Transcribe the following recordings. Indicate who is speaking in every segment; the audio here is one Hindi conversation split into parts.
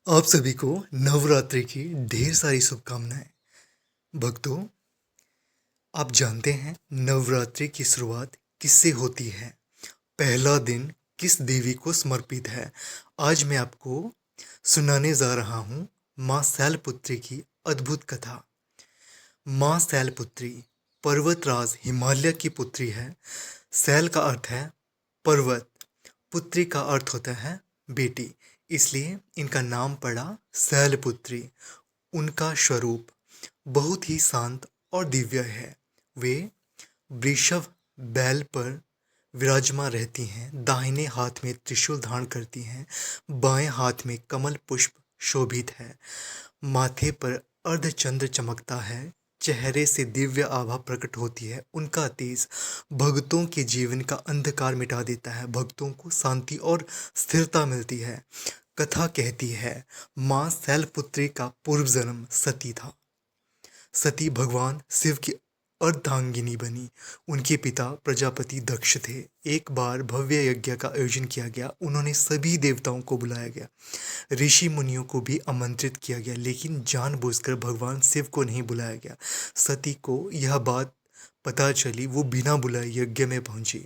Speaker 1: आप सभी को नवरात्रि की ढेर सारी शुभकामनाएं। भक्तों, आप जानते हैं नवरात्रि की शुरुआत किससे होती है? पहला दिन किस देवी को समर्पित है? आज मैं आपको सुनाने जा रहा हूँ माँ शैलपुत्री की अद्भुत कथा। माँ शैलपुत्री पर्वतराज हिमालय की पुत्री है। शैल का अर्थ है पर्वत, पुत्री का अर्थ होता है बेटी, इसलिए इनका नाम पड़ा शैलपुत्री। उनका स्वरूप बहुत ही शांत और दिव्य है। वे वृषभ बैल पर विराजमान रहती हैं, दाहिने हाथ में त्रिशूल धारण करती हैं, बाएं हाथ में कमल पुष्प शोभित है, माथे पर अर्धचंद्र चमकता है, चेहरे से दिव्य आभा प्रकट होती है। उनका तेज भक्तों के जीवन का अंधकार मिटा देता है, भक्तों को शांति और स्थिरता मिलती है। कथा कहती है माँ शैलपुत्री का पूर्व जन्म सती था। सती भगवान शिव की अर्धांगिनी बनी। उनके पिता प्रजापति दक्ष थे। एक बार भव्य यज्ञ का आयोजन किया गया। उन्होंने सभी देवताओं को बुलाया गया, ऋषि मुनियों को भी आमंत्रित किया गया, लेकिन जानबूझकर भगवान शिव को नहीं बुलाया गया। सती को यह बात पता चली, वो बिना बुलाए यज्ञ में पहुंची।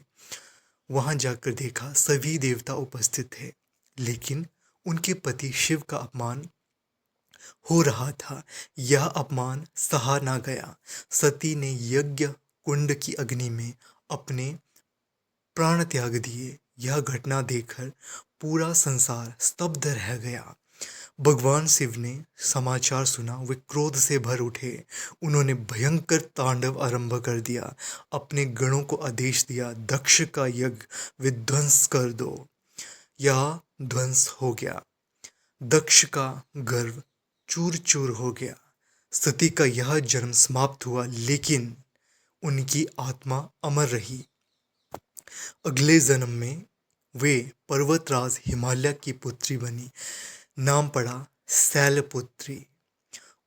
Speaker 1: वहां जाकर देखा सभी देवता उपस्थित थे, लेकिन उनके पति शिव का अपमान हो रहा था। यह अपमान सहा ना गया। सती ने यज्ञ कुंड की अग्नि में अपने प्राण त्याग दिए। यह घटना देखकर पूरा संसार स्तब्ध रह गया। भगवान शिव ने समाचार सुना, वे क्रोध से भर उठे। उन्होंने भयंकर तांडव आरंभ कर दिया। अपने गणों को आदेश दिया, दक्ष का यज्ञ विध्वंस कर दो। यह ध्वंस हो गया। दक्ष का गर्व चूर चूर हो गया। सती का यह जन्म समाप्त हुआ, लेकिन उनकी आत्मा अमर रही। अगले जन्म में वे पर्वतराज हिमालय की पुत्री बनी। नाम पड़ा शैलपुत्री।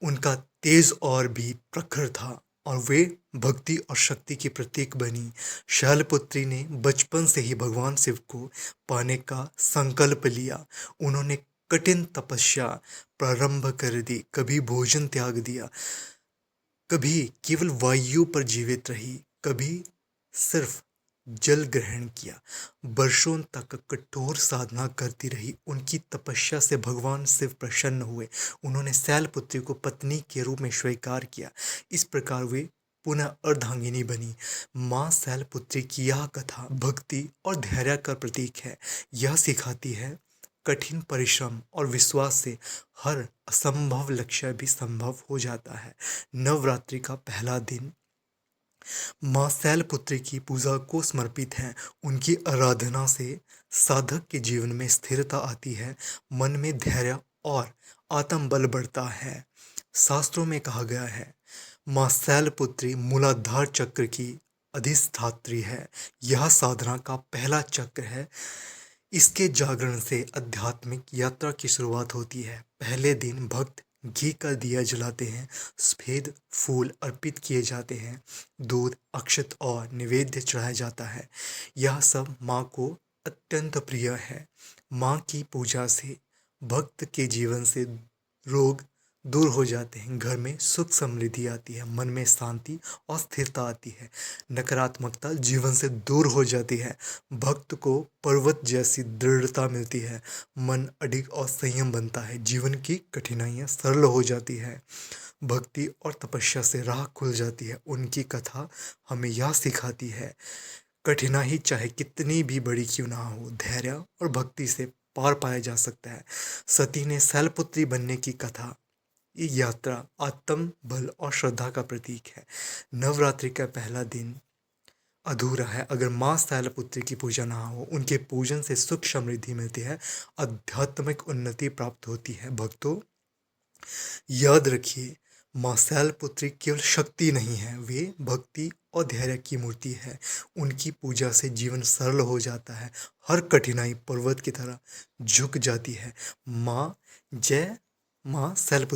Speaker 1: उनका तेज और भी प्रखर था और वे भक्ति और शक्ति की प्रतीक बनी। शैलपुत्री ने बचपन से ही भगवान शिव को पाने का संकल्प लिया। उन्होंने कठिन तपस्या प्रारंभ कर दी, कभी भोजन त्याग दिया, कभी केवल वायु पर जीवित रही, कभी सिर्फ जल ग्रहण किया। वर्षों तक कठोर साधना करती रही। उनकी तपस्या से भगवान शिव प्रसन्न हुए। उन्होंने शैलपुत्री को पत्नी के रूप में स्वीकार किया। इस प्रकार वे पुनः अर्धांगिनी बनी। माँ शैलपुत्री की यह कथा भक्ति और धैर्य का प्रतीक है। यह सिखाती है कठिन परिश्रम और विश्वास से हर असंभव लक्ष्य भी संभव हो जाता है। नवरात्रि का पहला दिन माँ शैलपुत्री की पूजा को समर्पित है। उनकी आराधना से साधक के जीवन में स्थिरता आती है, मन में धैर्य और आत्मबल बढ़ता है। शास्त्रों में कहा गया है माँ शैलपुत्री मूलाधार चक्र की अधिष्ठात्री है। यह साधना का पहला चक्र है। इसके जागरण से आध्यात्मिक यात्रा की शुरुआत होती है। पहले दिन भक्त घी का दिया जलाते हैं, सफेद फूल अर्पित किए जाते हैं, दूध, अक्षत और निवेद्य चढ़ाया जाता है। यह सब माँ को अत्यंत प्रिय है। माँ की पूजा से भक्त के जीवन से रोग दूर हो जाते हैं, घर में सुख समृद्धि आती है, मन में शांति और स्थिरता आती है, नकारात्मकता जीवन से दूर हो जाती है, भक्त को पर्वत जैसी दृढ़ता मिलती है, मन अडिग और संयम बनता है, जीवन की कठिनाइयाँ सरल हो जाती है, भक्ति और तपस्या से राह खुल जाती है। उनकी कथा हमें यह सिखाती है कठिनाई चाहे कितनी भी बड़ी क्यों ना हो, धैर्य और भक्ति से पार पाया जा सकता है। सती ने शैलपुत्री बनने की कथा, ये यात्रा आत्म बल और श्रद्धा का प्रतीक है। नवरात्रि का पहला दिन अधूरा है अगर माँ शैलपुत्री की पूजा ना हो। उनके पूजन से सुख समृद्धि मिलती है, आध्यात्मिक उन्नति प्राप्त होती है। भक्तों, याद रखिए माँ शैलपुत्री केवल शक्ति नहीं है, वे भक्ति और धैर्य की मूर्ति है। उनकी पूजा से जीवन सरल हो जाता है, हर कठिनाई पर्वत की तरह झुक जाती है। माँ जय माँ शैलपुत्री।